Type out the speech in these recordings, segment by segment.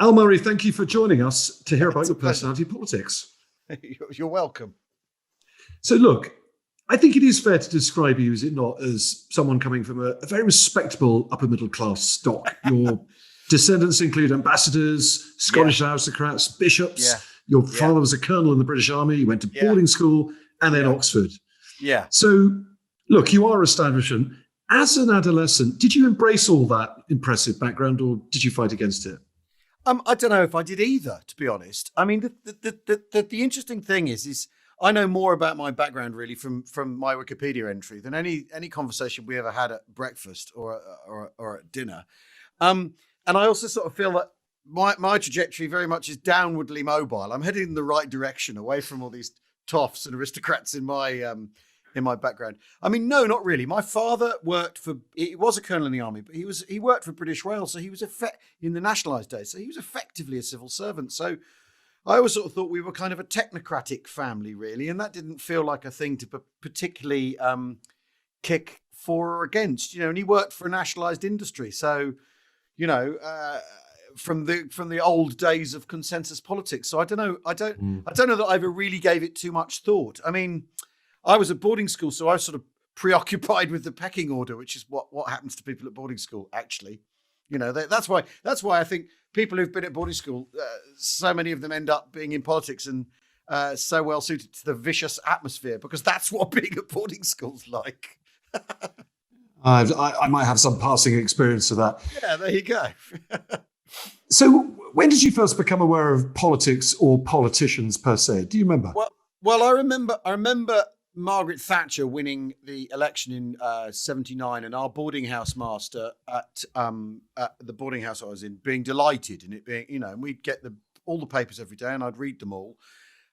Al Murray, thank you for joining us to hear about your pleasure. personality politics. You're welcome. So look, I think it is fair to describe you, is it not, as someone coming from a very respectable upper middle class stock. Your descendants include ambassadors, Scottish aristocrats, bishops. Yeah. Your father was a colonel in the British Army. You went to boarding school and then Oxford. Yeah. So look, you are establishment. As an adolescent, did you embrace all that impressive background or did you fight against it? I don't know if I did either, to be honest. I mean, the interesting thing is I know more about my background really from my Wikipedia entry than any conversation we ever had at breakfast or at dinner. And I also sort of feel that my trajectory very much is downwardly mobile. I'm heading in the right direction, away from all these toffs and aristocrats in my background. I mean, no, not really. My father he was a colonel in the army, but he worked for British Rail, so he was in the nationalised days, so he was effectively a civil servant. So I always sort of thought we were kind of a technocratic family, really, and that didn't feel like a thing to particularly kick for or against, and he worked for a nationalised industry. So, from the old days of consensus politics. So I don't know. I don't know that I ever really gave it too much thought. I mean, I was at boarding school, so I was sort of preoccupied with the pecking order, which is what happens to people at boarding school, actually. That's why I think people who've been at boarding school, so many of them end up being in politics and so well suited to the vicious atmosphere, because that's what being at boarding school's like. I might have some passing experience of that. Yeah, there you go. So when did you first become aware of politics or politicians per se? Do you remember? Well, I remember Margaret Thatcher winning the election in 1979, and our boarding house master at the boarding house I was in being delighted, and it being, and we'd get all the papers every day, and I'd read them all,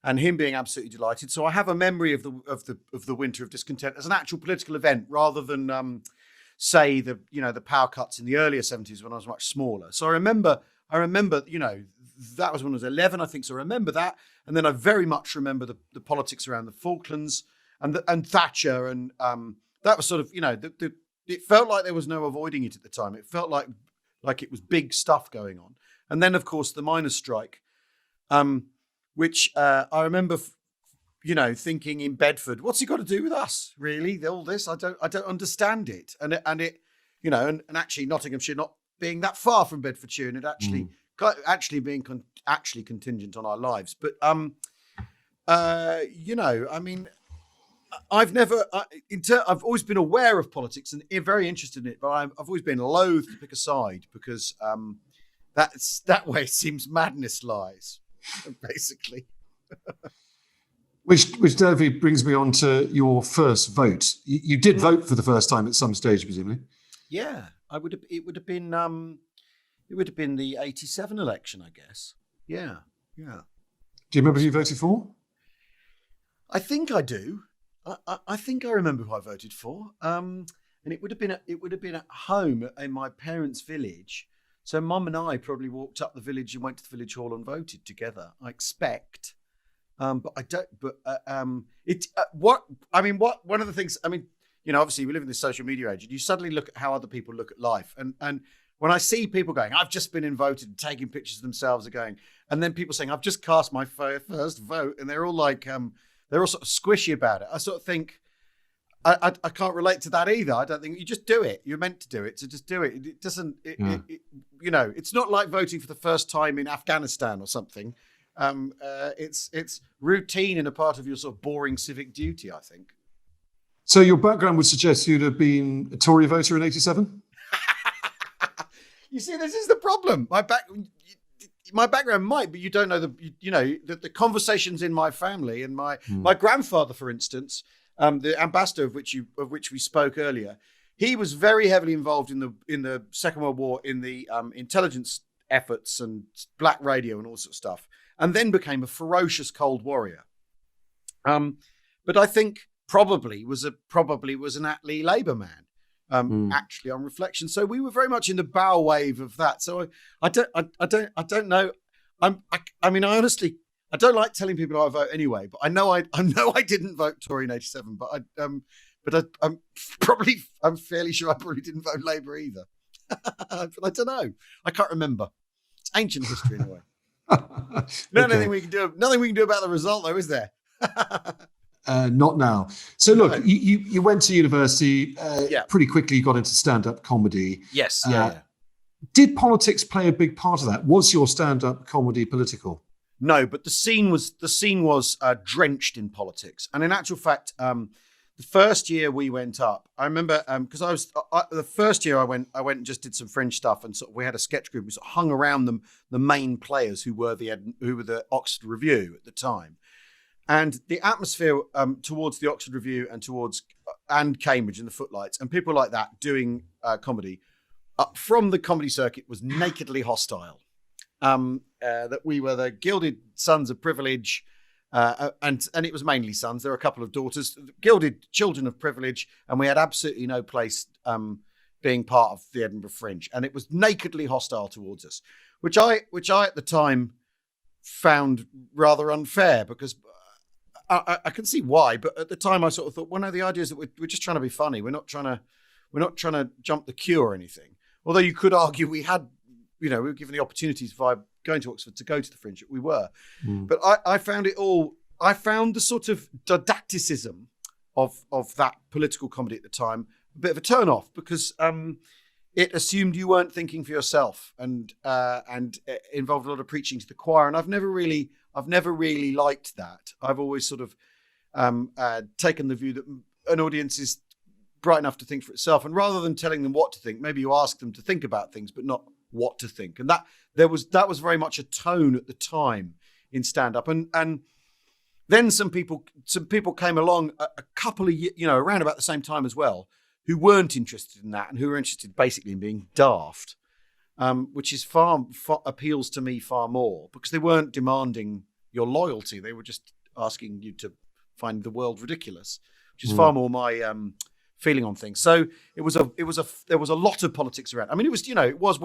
and him being absolutely delighted. So I have a memory of the winter of discontent as an actual political event, rather than say the power cuts in the earlier 70s when I was much smaller. So I remember, that was when I was 11, I think. So I remember that, and then I very much remember the politics around the Falklands. And Thatcher, and that was sort of, it felt like there was no avoiding it at the time. It felt like it was big stuff going on. And then, of course, the miners' strike, which I remember, thinking in Bedford, what's it got to do with us, really? All this, I don't understand it. And actually Nottinghamshire not being that far from Bedfordshire, and it actually being actually contingent on our lives. But I mean, I've always been aware of politics and very interested in it, but I've always been loath to pick a side, because that way it seems madness lies, basically. Which Davy brings me on to your first vote. You did vote for the first time at some stage, presumably. Yeah, it would have been the 1987 election, I guess. Yeah. Do you remember who you voted for? I think I do. I think I remember who I voted for, and it would have been at home in my parents' village. So Mum and I probably walked up the village and went to the village hall and voted together, I expect. But I don't. But one of the things. I mean, obviously we live in this social media age, and you suddenly look at how other people look at life, and when I see people going, I've just been voted, and taking pictures of themselves and going, and then people saying, I've just cast my first vote, and they're all like, they're all sort of squishy about it. I sort of think, I can't relate to that either. I don't think you just do it. You're meant to do it, so just do it. It doesn't, it's not like voting for the first time in Afghanistan or something. It's routine and a part of your sort of boring civic duty, I think. So your background would suggest you'd have been a Tory voter in 87? You see, this is the problem. My background might, but you don't know the conversations in my family, and my grandfather, for instance, the ambassador of which we spoke earlier, he was very heavily involved in the Second World War, in the intelligence efforts and black radio and all sorts of stuff, and then became a ferocious Cold Warrior. But I think probably was an Attlee Labour man. Actually, on reflection, so we were very much in the bow wave of that. So I don't know. I mean, I honestly, I don't like telling people how I vote anyway. But I know I didn't vote Tory in 87. But I'm fairly sure I probably didn't vote Labour either. But I don't know. I can't remember. It's ancient history in a way. Nothing we can do about the result, though, is there? Not now. So look, you went to university. Pretty quickly, you got into stand-up comedy. Yes. Did politics play a big part of that? Was your stand-up comedy political? No, but the scene was drenched in politics. And in actual fact, the first year we went up, I remember because the first year I went and just did some fringe stuff, and sort of we had a sketch group. We sort of hung around the main players who were the Oxford Review at the time, and the atmosphere towards the Oxford Review and Cambridge and the Footlights and people like that doing comedy from the comedy circuit was nakedly hostile. That we were the gilded sons of privilege. And it was mainly sons. There were a couple of daughters, gilded children of privilege, and we had absolutely no place being part of the Edinburgh Fringe. And it was nakedly hostile towards us, which I at the time found rather unfair, because I can see why. But at the time, I sort of thought, well, no, the idea is that we're just trying to be funny. We're not trying to jump the queue or anything. Although you could argue we were given the opportunities by going to Oxford to go to the Fringe. We were. But I found the sort of didacticism of that political comedy at the time a bit of a turn off, because it assumed you weren't thinking for yourself, and involved a lot of preaching to the choir. And I've never really liked that. I've always sort of taken the view that an audience is bright enough to think for itself, and rather than telling them what to think, maybe you ask them to think about things, but not what to think. And that was very much a tone at the time in stand-up. And then some people came along a couple of years, around about the same time as well, who weren't interested in that, and who were interested basically in being daft, which is far appeals to me far more, because they weren't demanding your loyalty. They were just asking you to find the world ridiculous, which is far more my feeling on things. So there was a lot of politics around. I mean, it was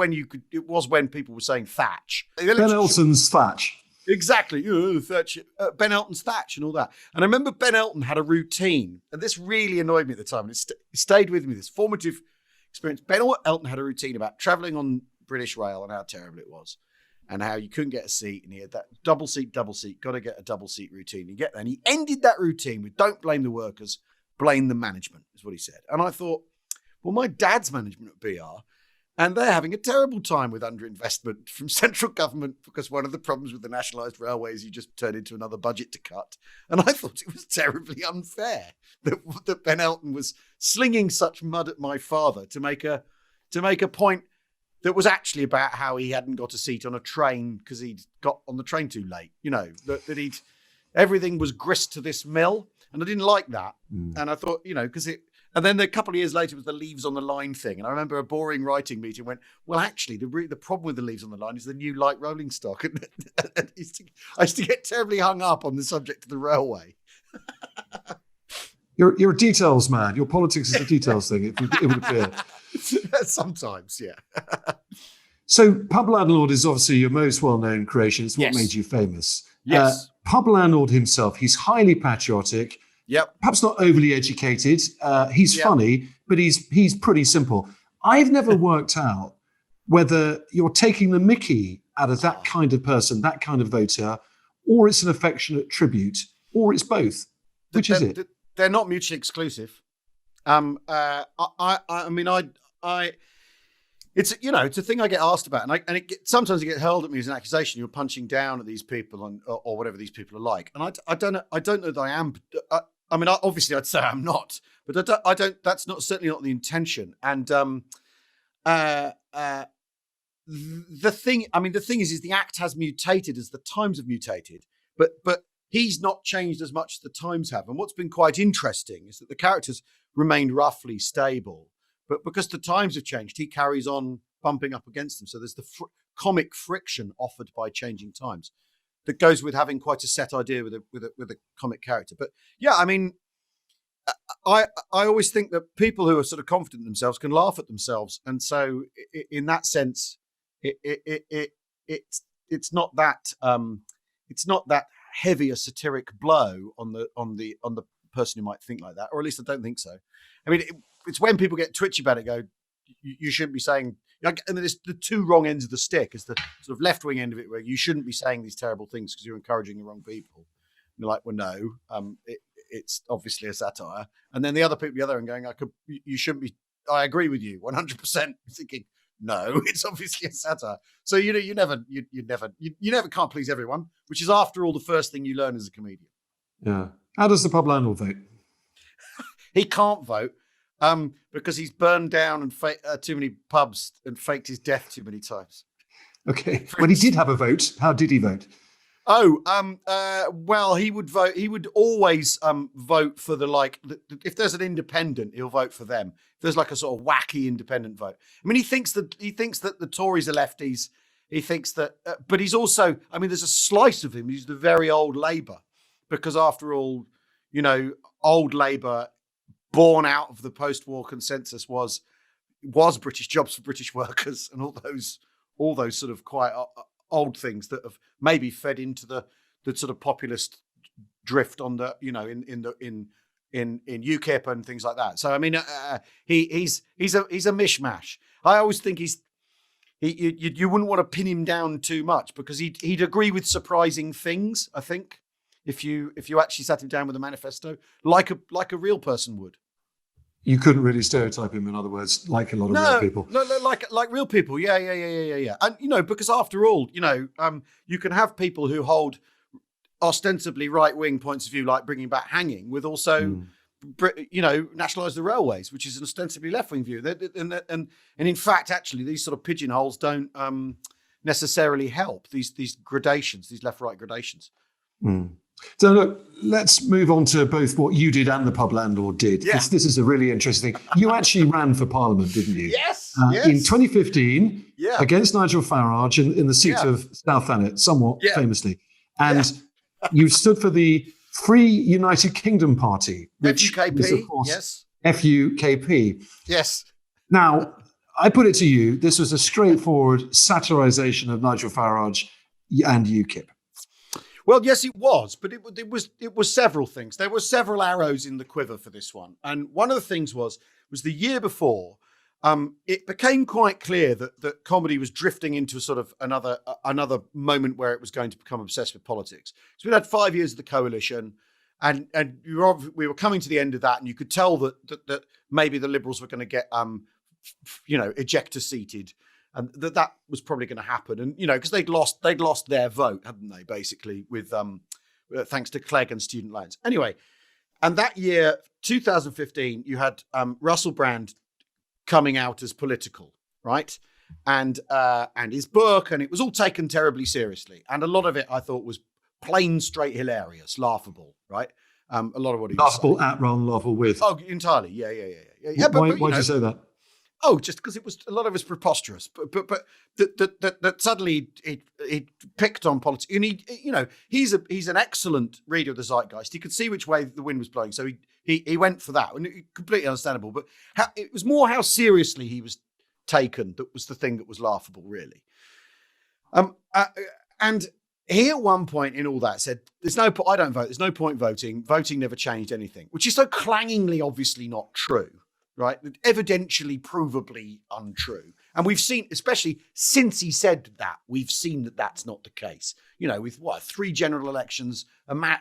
when people were saying Thatch. Ben Elton's Thatch. Exactly. Thatch, Ben Elton's Thatch and all that. And I remember Ben Elton had a routine, and this really annoyed me at the time. It stayed with me, this formative experience. Ben Elton had a routine about traveling on British Rail and how terrible it was, and how you couldn't get a seat, and he had that double seat, got to get a double seat routine. You get there, and he ended that routine with "Don't blame the workers, blame the management," is what he said. And I thought, well, my dad's management at BR, and they're having a terrible time with underinvestment from central government, because one of the problems with the nationalised railways, you just turn into another budget to cut. And I thought it was terribly unfair that Ben Elton was slinging such mud at my father to make a point that was actually about how he hadn't got a seat on a train because he'd got on the train too late. That everything was grist to this mill. And I didn't like that. And I thought, and then a couple of years later was the Leaves on the Line thing. And I remember a boring writing meeting went, well, actually, the problem with the Leaves on the Line is the new light rolling stock. And I used to get terribly hung up on the subject of the railway. You're a details man. Your politics is a details thing, it would appear. Sometimes, yeah. So Pub Landlord is obviously your most well-known creation. It's what made you famous. Yes. Pub Landlord himself, he's highly patriotic. Yep. Perhaps not overly educated. He's funny, but he's pretty simple. I've never worked out whether you're taking the mickey out of that kind of person, that kind of voter, or it's an affectionate tribute, or it's both. Which is it? They're not mutually exclusive. It's a thing I get asked about, and sometimes it gets hurled at me as an accusation. You're punching down at these people or whatever these people are like, and I don't know that I am. Obviously, I'd say I'm not, but I don't. That's certainly not the intention. And the thing is the act has mutated as the times have mutated, but he's not changed as much as the times have. And what's been quite interesting is that the characters remained roughly stable, but because the times have changed, he carries on bumping up against them. So there's the comic friction offered by changing times that goes with having quite a set idea with a comic character. But yeah, I mean, I always think that people who are sort of confident in themselves can laugh at themselves, and so in that sense, it's not that heavy a satiric blow on the person who might think like that, or at least I don't think so. I mean, it's when people get twitchy about it, go, you shouldn't be saying and there's the two wrong ends of the stick. Is the sort of left-wing end of it, where you shouldn't be saying these terrible things because you're encouraging the wrong people. And you're like, well, no, it's obviously a satire. And then the other people, the other end, going, you shouldn't be. I agree with you 100%. Thinking, no, it's obviously a satire. So you never can't please everyone, which is after all the first thing you learn as a comedian. Yeah. How does the pub landlord vote? He can't vote because he's burned down and too many pubs and faked his death too many times. Okay. When he did have a vote, how did he vote? Well, he would vote. He would always vote for if there's an independent, he'll vote for them. If there's like a sort of wacky independent vote. I mean, he thinks that the Tories are lefties. He thinks that, but he's also, I mean, there's a slice of him. He's the very old Labour, because after all, old Labour, born out of the post-war consensus, was British jobs for British workers and all those sort of quite old things that have maybe fed into the sort of populist drift on the in UKIP and things like that. So I mean, he's a mishmash. I always think you wouldn't want to pin him down too much, because he'd agree with surprising things. I think if you actually sat him down with a manifesto, like a real person would. You couldn't really stereotype him, in other words, like a lot of real people. No, like real people. Yeah. And, because after all, you can have people who hold ostensibly right-wing points of view, like bringing back hanging, with also, nationalise the railways, which is an ostensibly left-wing view. And in fact, actually, these sort of pigeonholes don't necessarily help, these gradations, these left-right gradations. Mm. So look, let's move on to both what you did and the pub landlord did. Yeah. This is a really interesting thing. You actually ran for Parliament, didn't you? Yes. In 2015, Yeah. against Nigel Farage in the seat of South Thanet, somewhat famously. And you stood for the Free United Kingdom Party, which FUKP, is, of course, yes. FUKP. Yes. Now, I put it to you, this was a straightforward satirisation of Nigel Farage and UKIP. Well, yes, it was, but it was several things. There were several arrows in the quiver for this one, and one of the things was the year before. It became quite clear that comedy was drifting into sort of another moment where it was going to become obsessed with politics. So we had 5 years of the coalition, and we were coming to the end of that, and you could tell that maybe the Liberals were going to get ejector seated. And that was probably going to happen, and because they'd lost their vote, hadn't they? Basically, with thanks to Clegg and student loans. Anyway, and that year, 2015, you had Russell Brand coming out as political, right? And his book, and it was all taken terribly seriously, and a lot of it I thought was plain straight hilarious, laughable, right? A lot of what he was laughable at rather than laughable with. Oh, entirely, yeah. Why did you say that? Oh, just because it was a lot of it's preposterous, but that suddenly he picked on politics, and he's an excellent reader of the zeitgeist. He could see which way the wind was blowing, so he went for that, and completely understandable. But it was more how seriously he was taken that was the thing that was laughable, really. And he at one point in all that said, I don't vote. There's no point voting. Voting never changed anything," which is so clangingly obviously not true. Right, evidentially, provably untrue, and we've seen, especially since he said that, we've seen that that's not the case. With 3 general elections, a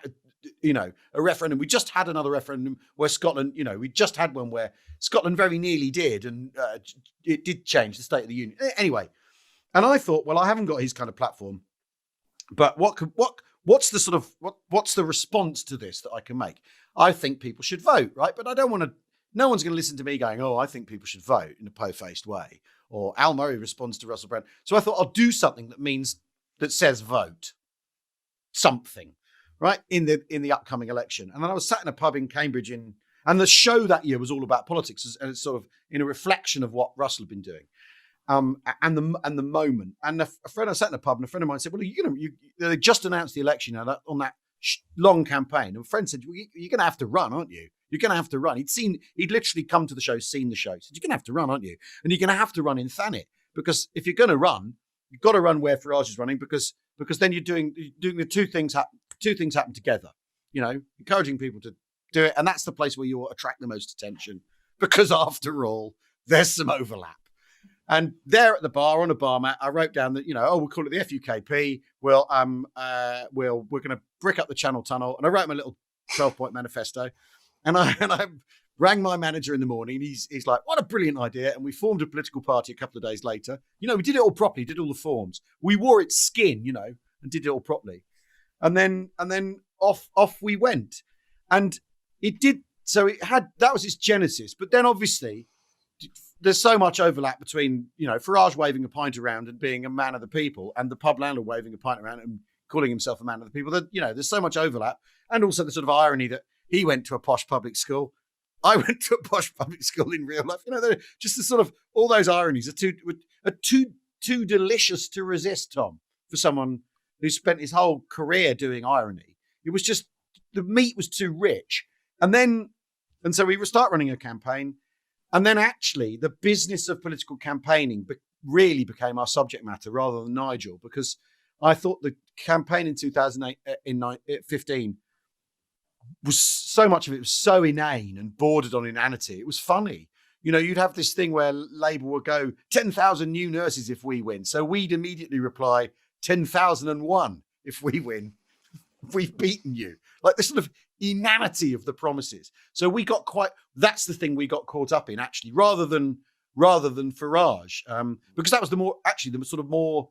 referendum. We just had another referendum where Scotland, we just had one where Scotland very nearly did, and it did change the State of the Union. Anyway, and I thought, well, I haven't got his kind of platform, but what's the response to this that I can make? I think people should vote, right? But I don't want to. No one's going to listen to me going, "Oh, I think people should vote," in a po-faced way. Or Al Murray responds to Russell Brand. So I thought I'll do something that says vote. Something, right? In the upcoming election. And then I was sat in a pub in Cambridge and the show that year was all about politics, and it's sort of in a reflection of what Russell had been doing. And the moment. And a friend, I sat in a pub, and a friend of mine said, "Well, they just announced the election on that long campaign." And a friend said, "Well, you're going to have to run, aren't you? You're going to have to run." He'd literally come to the show, seen the show. He said, "You're going to have to run, aren't you? And you're going to have to run in Thanet, because if you're going to run, you've got to run where Farage is running, because then you're doing the two things happen together. Encouraging people to do it, and that's the place where you'll attract the most attention, because after all, there's some overlap." And there at the bar on a bar mat, I wrote down that, we'll call it the FUKP. We're going to brick up the Channel Tunnel. And I wrote my little 12-point manifesto. And I rang my manager in the morning. He's like, what a brilliant idea. And we formed a political party a couple of days later. We did it all properly, did all the forms. We wore its skin, and did it all properly. And then off we went. And it did. So that was its genesis. But then obviously there's so much overlap between, Farage waving a pint around and being a man of the people, and the pub landlord waving a pint around and calling himself a man of the people. That, there's so much overlap. And also the sort of irony that he went to a posh public school. I went to a posh public school in real life. Just the sort of, all those ironies are too delicious to resist, Tom, for someone who spent his whole career doing irony. It was just, the meat was too rich. And so we start running a campaign. And then actually the business of political campaigning really became our subject matter rather than Nigel, because I thought the campaign in 2015 was, so much of it was so inane and bordered on inanity. It was funny. You'd have this thing where Labour would go 10,000 new nurses if we win. So we'd immediately reply 10,001 if we win. We've beaten you. Like this sort of inanity of the promises. So that's the thing we got caught up in, actually, rather than Farage, because that was the sort of more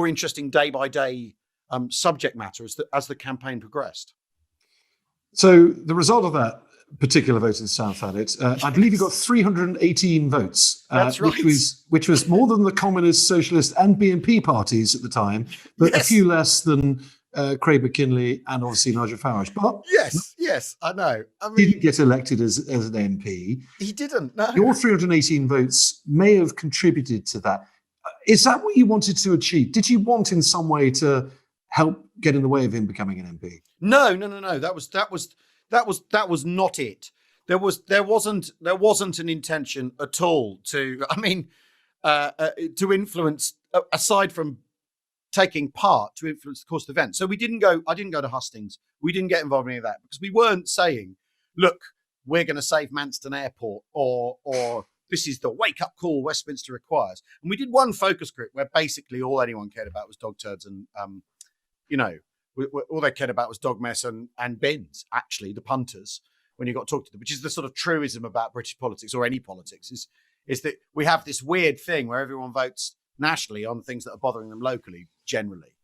interesting day by day subject matter as the campaign progressed. So the result of that particular vote in South Thanet, I believe you got 318 votes. That's right. Which was more than the Communist, Socialist and BNP parties at the time, but yes. A few less than Craig McKinley and obviously Nigel Farage. But yes, I know. He didn't get elected as an MP. He didn't, no. Your 318 votes may have contributed to that. Is that what you wanted to achieve? Did you want in some way to help get in the way of him becoming an MP? No. That was not it. There wasn't an intention at all to influence, aside from taking part, to influence the course of events. So I didn't go to hustings. We didn't get involved in any of that, because we weren't saying, look, we're going to save Manston Airport, or this is the wake-up call Westminster requires. And we did one focus group where basically all anyone cared about was dog turds and, all they cared about was dog mess and bins, actually, the punters, when you got to talk to them, which is the sort of truism about British politics or any politics, is that we have this weird thing where everyone votes nationally on things that are bothering them locally, generally.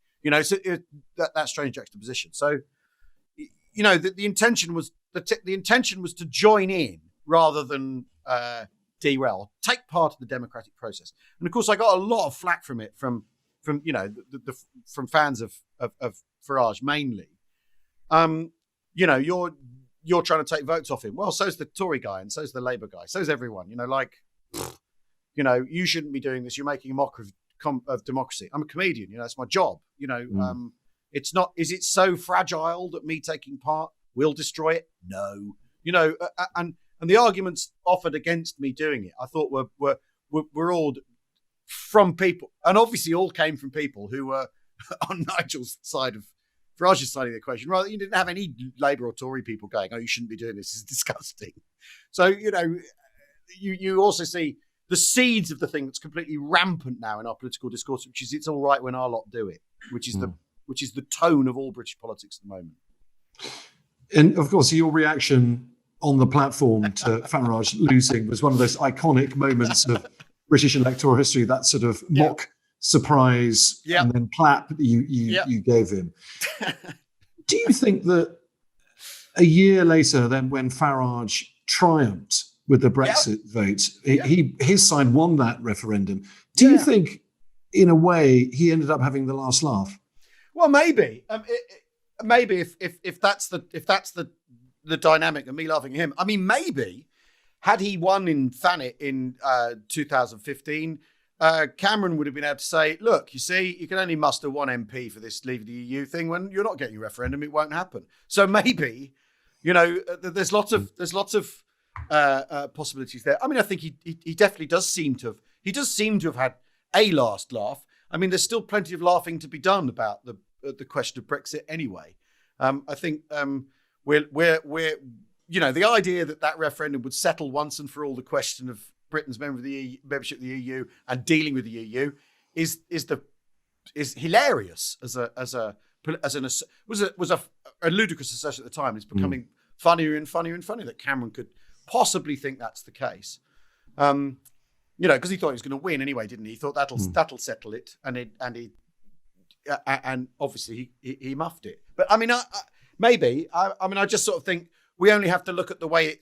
So that strange juxtaposition. So, the intention was to join in rather than derail, take part of the democratic process. And of course, I got a lot of flack from it from from fans of Farage mainly. You're trying to take votes off him. Well, so's the Tory guy and so's the Labour guy. So's everyone. You shouldn't be doing this. You're making a mockery of democracy. I'm a comedian. It's my job. It's not. Is it so fragile that me taking part will destroy it? No. And the arguments offered against me doing it, I thought were all from people, and obviously all came from people who were on Nigel's side of Farage's side of the equation. Rather, you didn't have any Labour or Tory people going, "Oh, you shouldn't be doing this. It's disgusting." So you also see the seeds of the thing that's completely rampant now in our political discourse, which is it's all right when our lot do it, which is the tone of all British politics at the moment. And of course, your reaction on the platform to Farage losing was one of those iconic moments of British electoral history, that sort of mock surprise and then clap that you gave him. Do you think that a year later, then when Farage triumphed with the Brexit vote, his side won that referendum? Do you think, in a way, he ended up having the last laugh? Well, maybe. Maybe if that's the dynamic of me laughing at him. I mean, maybe had he won in Thanet in 2015, Cameron would have been able to say, "Look, you see, you can only muster one MP for this leave the EU thing. When you're not getting a referendum, it won't happen." So maybe, there's lots of possibilities there. I mean, I think he definitely does seem to have had a last laugh. I mean, there's still plenty of laughing to be done about the question of Brexit anyway. I think we're the idea that referendum would settle once and for all the question of Britain's membership of the EU and dealing with the EU is hilarious was a ludicrous assertion at the time. It's becoming funnier and funnier and funnier that Cameron could possibly think that's the case. Because he thought he was going to win anyway, didn't he? He thought that'll settle it, and obviously he muffed it. But I mean, I just sort of think we only have to look at the way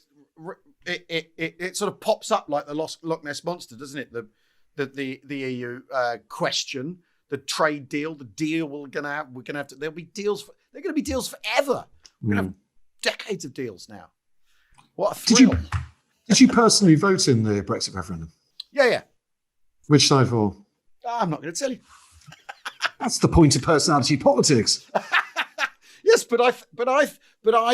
it sort of pops up like the Loch Ness monster, doesn't it? The EU question, the trade deal, the deal we're going to have. There'll be deals. They're going to be deals forever. We're going to have decades of deals now. What a thrill! Did you personally vote in the Brexit referendum? Yeah. Which side for? I'm not going to tell you. That's the point of personality politics. Yes, but I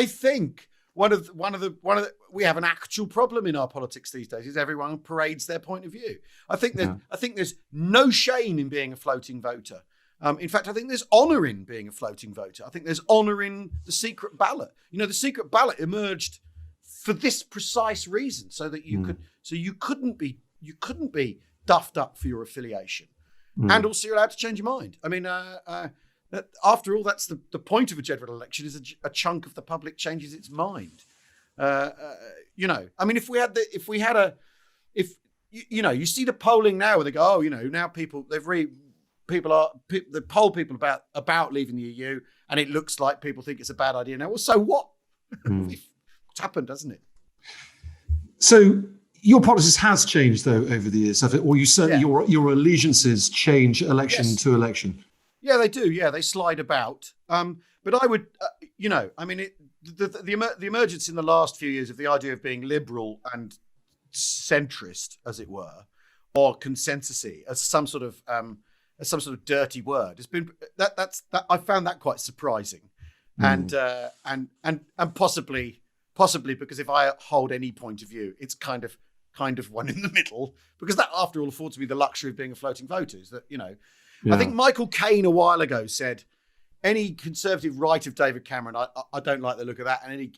think one of the we have an actual problem in our politics these days is everyone parades their point of view. I think there's no shame in being a floating voter. In fact, I think there's honour in being a floating voter. I think there's honour in the secret ballot. The secret ballot emerged for this precise reason, so that you couldn't be duffed up for your affiliation, and also you're allowed to change your mind. I mean, after all, that's the point of a general election: is a chunk of the public changes its mind. I mean, you see the polling now where they go, now they poll people about leaving the EU, and it looks like people think it's a bad idea now. Well, so what? It's happened, hasn't it? So your politics has changed though over the years, have it? Or you certainly your allegiances change election to election. Yeah, they do. Yeah, they slide about. But I would, the emergence in the last few years of the idea of being liberal and centrist, as it were, or consensusy as some sort of dirty word has been that I found that quite surprising, and possibly because if I hold any point of view, it's kind of one in the middle, because that after all affords me the luxury of being a floating voter. Is that I think Michael Caine a while ago said, any conservative right of David Cameron, I don't like the look of that, and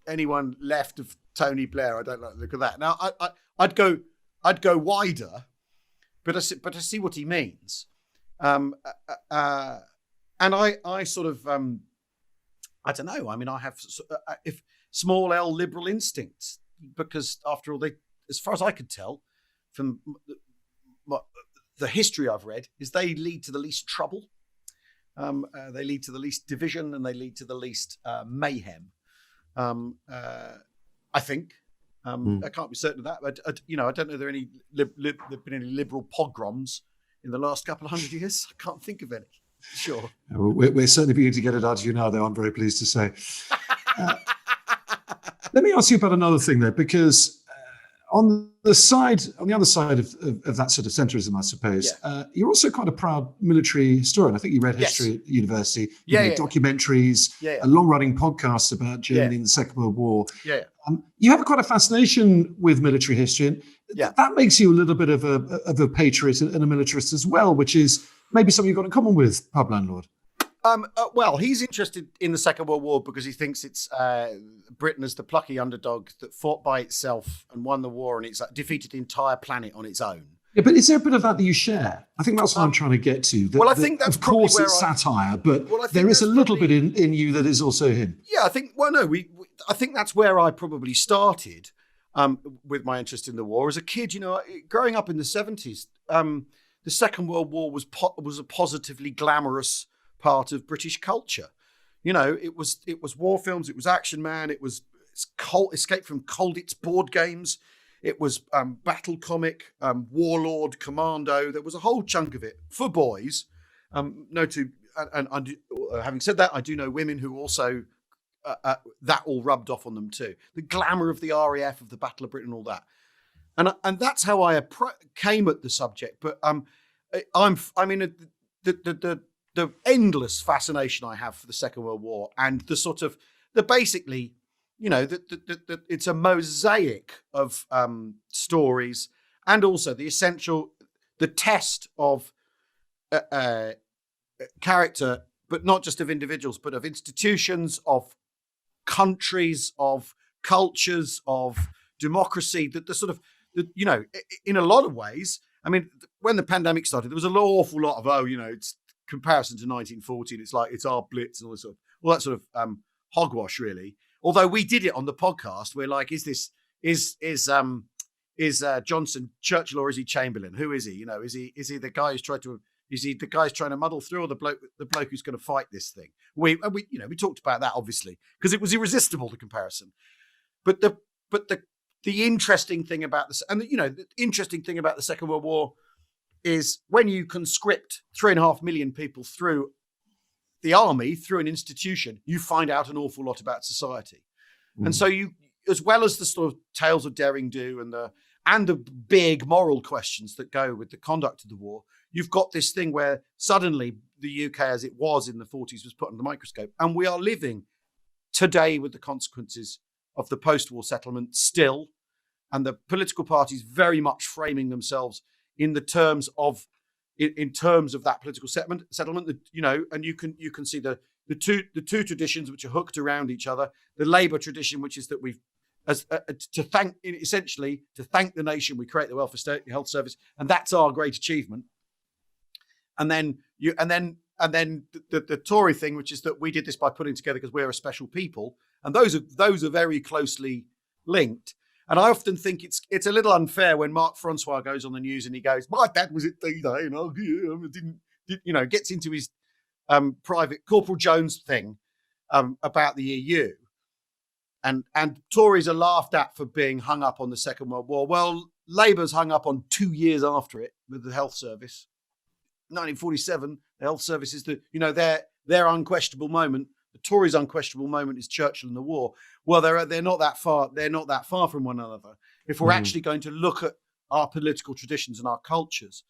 anyone left of Tony Blair, I don't like the look of that. Now I'd go wider, but I see what he means, and I sort of I don't know. I mean, I have if small L liberal instincts, because after all, they, as far as I could tell from the history I've read, is they lead to the least trouble. They lead to the least division, and they lead to the least mayhem. I think. I can't be certain of that, but I don't know there are any there've been any liberal pogroms in the last couple of 100 years. I can't think of any. Sure. We're certainly beginning to get it out of you now, though, I'm very pleased to say. Let me ask you about another thing, though, because on the other side of that sort of centrism, I suppose, you're also quite a proud military historian. I think you read history at university. You made documentaries, a long-running podcast about Germany in the Second World War. You have quite a fascination with military history, and that makes you a little bit of a patriot and a militarist as well, which is maybe something you've got in common with Pub Landlord. Well, he's interested in the Second World War because he thinks it's Britain as the plucky underdog that fought by itself and won the war, and it's defeated the entire planet on its own. Yeah, but is there a bit of that you share? I think that's what I'm trying to get to. I think that's of course it's satire, but there is a little bit in you that is also him. Yeah, I think. Well, no, I think that's where I probably started with my interest in the war as a kid. Growing up in the 70s, the Second World War was a positively glamorous part of British culture. It was war films, it was Action Man, it was Escape from Colditz board games, it was battle comic, Warlord, Commando. There was a whole chunk of it for boys. Having said that, I do know women who also that all rubbed off on them too. The glamour of the RAF, of the Battle of Britain, all that, and that's how I came at the subject. But the endless fascination I have for the Second World War, and the sort of basically, it's a mosaic of stories, and also the test of character, but not just of individuals, but of institutions, of countries, of cultures, of democracy. The in a lot of ways, I mean, when the pandemic started, there was an awful lot of, it's comparison to 1914. It's like, it's our blitz and all that sort of hogwash, really. Although we did it on the podcast, we're like, is Johnson Churchill or is he Chamberlain? Who is he? Is he the guy who's trying to muddle through, or the bloke who's going to fight this thing? We talked about that, obviously, because it was irresistible, the comparison. But the interesting thing about this, and the interesting thing about the Second World War, is when you conscript 3.5 million people through the army, through an institution, you find out an awful lot about society. And so you, as well as the sort of tales of daring do and the big moral questions that go with the conduct of the war, you've got this thing where suddenly the UK, as it was in the 40s, was put under the microscope. And we are living today with the consequences of the post-war settlement still, and the political parties very much framing themselves in terms of that political settlement. And you can see the two traditions which are hooked around each other. The Labour tradition, which is that we've to thank the nation, we create the welfare state, the health service, and that's our great achievement. And then the Tory thing, which is that we did this by putting together because we're a special people, and those are very closely linked. And I often think it's a little unfair when Mark Francois goes on the news and he goes, "My dad was at D-Day, gets into his private Corporal Jones thing about the EU, and Tories are laughed at for being hung up on the Second World War. Well, Labour's hung up on 2 years after it with the health service. 1947, the health service is their unquestionable moment. The Tories' unquestionable moment is Churchill and the war. Well, they're not that far. They're not that far from one another. If we're actually going to look at our political traditions and our cultures,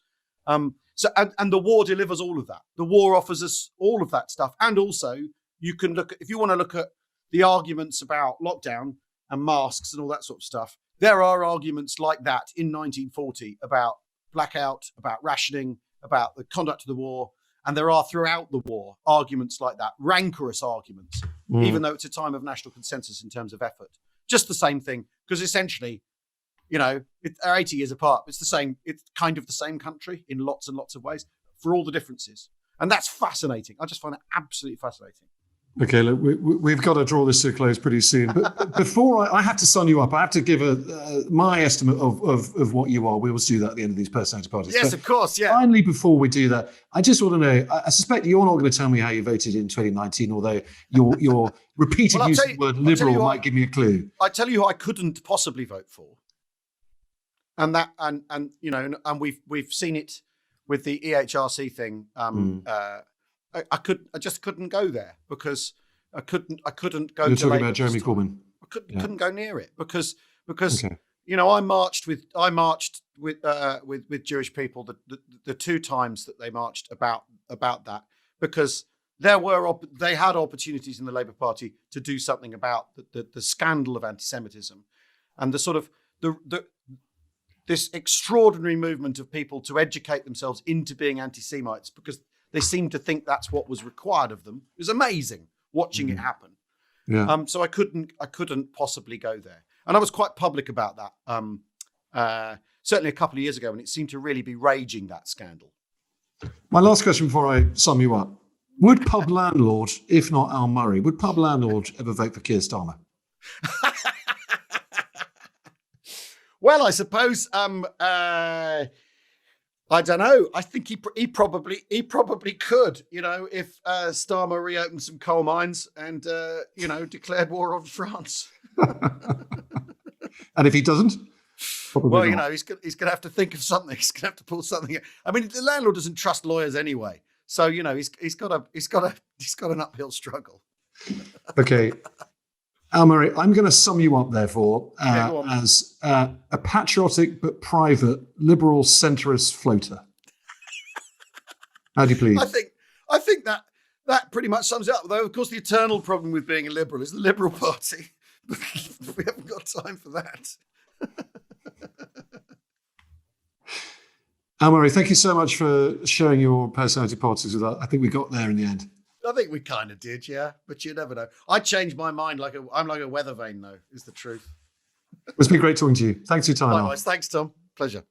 and the war delivers all of that. The war offers us all of that stuff, and also you can look at, if you want to look at the arguments about lockdown and masks and all that sort of stuff. There are arguments like that in 1940 about blackout, about rationing, about the conduct of the war. And there are throughout the war arguments like that, rancorous arguments, even though it's a time of national consensus in terms of effort. Just the same thing, because essentially, are 80 years apart. It's the same. It's kind of the same country in lots and lots of ways, for all the differences. And that's fascinating. I just find it absolutely fascinating. Okay, look, we've got to draw this to a close pretty soon. But before I have to sum you up, I have to give my estimate of what you are. We always do that at the end of these personality parties. Yes, of course, yeah. Finally, before we do that, I just want to know, I suspect you're not going to tell me how you voted in 2019, although your repeated use of the word liberal might give me a clue. I tell you who I couldn't possibly vote for. And we've seen it with the EHRC thing. I just couldn't go there because I couldn't go. You're talking about Jeremy Corbyn. I couldn't go near it because okay. I marched with Jewish people the two times that they marched about that, because they had opportunities in the Labour Party to do something about the scandal of anti-Semitism and the sort of this extraordinary movement of people to educate themselves into being anti-Semites because they seemed to think that's what was required of them. It was amazing watching it happen. Yeah. So I couldn't possibly go there, and I was quite public about that. Certainly a couple of years ago, when it seemed to really be raging, that scandal. My last question before I sum you up: would pub landlord, if not Al Murray, would pub landlord ever vote for Keir Starmer? Well, I suppose. I don't know. I think he probably could. If Starmer reopened some coal mines and declared war on France. And if he doesn't, probably not. He's going to have to think of something. He's going to have to pull something. I mean, the landlord doesn't trust lawyers anyway, so he's got an uphill struggle. Okay. Al Murray, I'm going to sum you up, therefore, as a patriotic but private liberal centrist floater. How do you please? I think that pretty much sums it up. Though, of course, the eternal problem with being a liberal is the Liberal Party. We haven't got time for that. Al Murray, thank you so much for sharing your personality politics with us. I think we got there in the end. I think we kind of did, yeah. But you never know. I changed my mind I'm like a weather vane, though, is the truth. It's been great talking to you. Thanks for your time, Al. Likewise. Thanks, Tom. Pleasure.